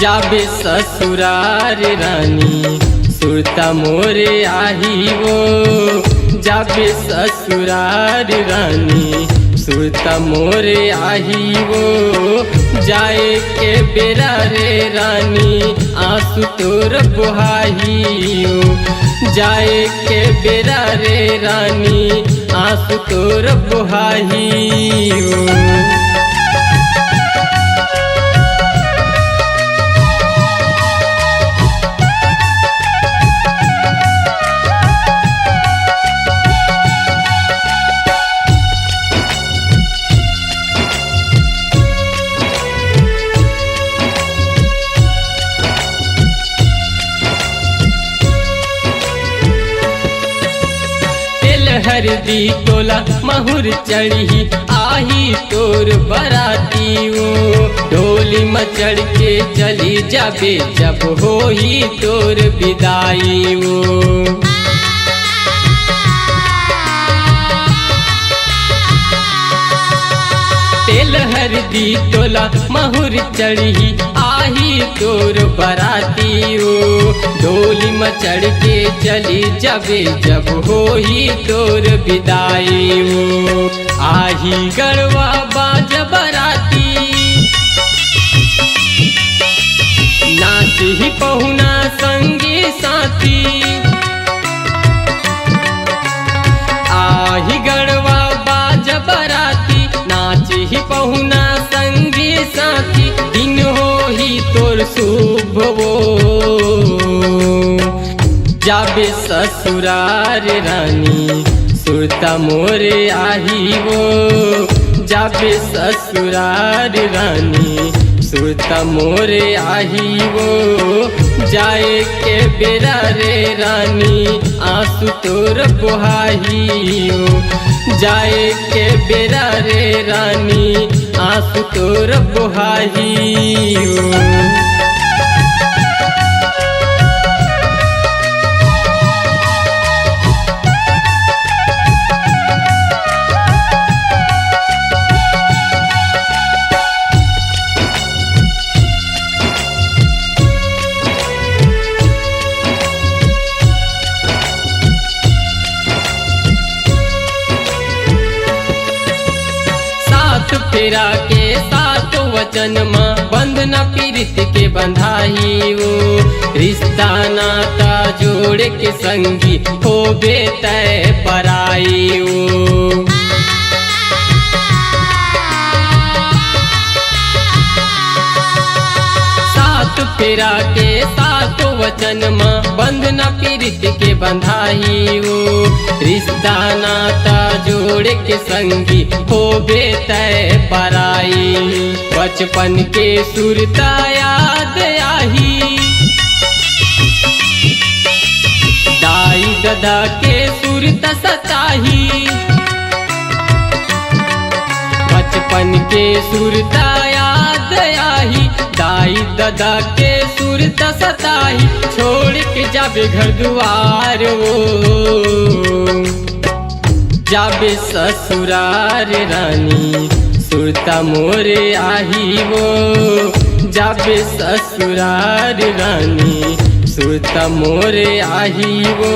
जाबे ससुरार रानी सुरता मोरे आही वो। जाबे ससुरार रानी सुरता मोरे आही वो। जाए के बेरा रे रानी आंसू तोर बुहाई वो। जाए के बेरा रे रानी आंसू तोर बुहाई वो। हरदी टोला महुर चढ़ी आही तोर बराती वो। डोली मचड़ के चली जाबे जब होई तोर विदाई वो। तेल हरदी टोला महुर चढ़ी आही तोर बराती वो। डोली मचड़ के चली जाबे जब होई तोर विदाई वो। आही गड़वा बाज बराती नाच ही पहुना संगी साथी। आही गड़वा बाज बराती नाच ही पहुना संगी साथी। दिन हो ही तोर शुभ वो। जाबे ससुरार रानी सुरता मोरे आही वो। जाबे ससुरार रानी सुरता मोरे आही वो। जाए के बेरा रे रानी आंसू तोर बुहाई वो। जाए के बेरा रे रानी आंसू तोर बुहाई वो। फेरा के सात वचन माँ बंधना पीरित के बंधाई वो। रिश्ता नाता जोड़ के संगी हो बेतय पराई वो। सात फेरा के सात वचन माँ बंधना पीरित के बंधाई वो। रिश्ता नाता जोड़ के संगी हो बेतय पराई। बचपन के सुरता याद आही दाई दादा के सुरता सताही। बचपन के सुरता याद आही दाई दादा के सुरता सताही। छोड़ के जाबे घर दुआर वो। जाबे ससुरार रानी सुरता मोरे आही वो। जाबे ससुरार रानी सुरता मोरे आही वो।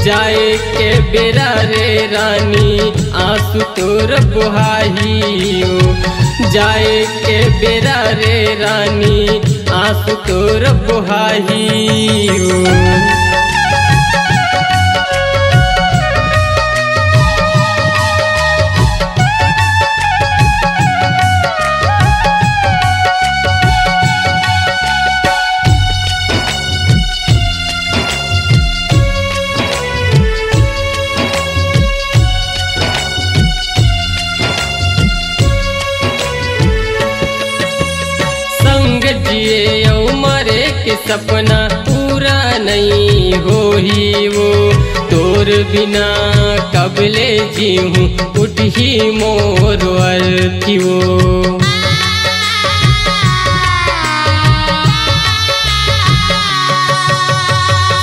जाए के बेरा रे रानी आंसू तोर बुहाई वो। जाए के बेरा रे रानी आंसू तोर बुहाई वो। जिए मरे के सपना पूरा नहीं होही वो। तोर बिना कबले जीहूँ उठ ही मोर अर्थी वो।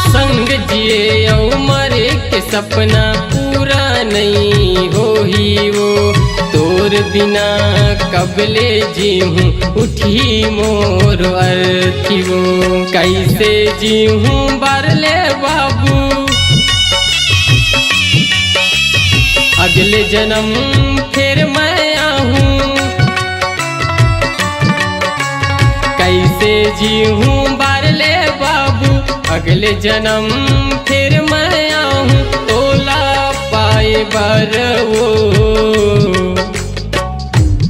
संग जिए मरे के सपना पूरा नहीं होही वो, तोर बिना कबले जीहूँ उठी मोर अर्थी वो। कैसे जीहूँ बरले बाबू अगले जन्म फिर मैं आहूँ, कैसे जीहूँ बरले बाबू अगले जन्म फिर मैं आहूँ, तोला पाए बर वो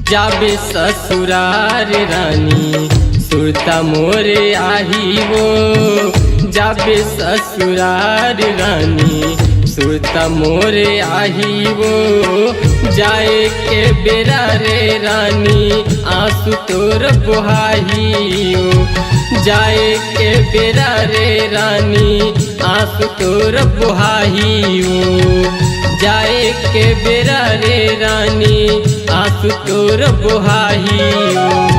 जाबे ससुरार रानी सुरता मोरे आही वो, जाबे ससुरार रानी सुरता मोरे आही वो। जाए के बेरा रे रानी आंसू तोर बुहाही वो, जाए के बेरा रे रानी आंसू तोर बुहाही वो, जाए के बेरा रे रानी आंसू तोर बुहाही वो।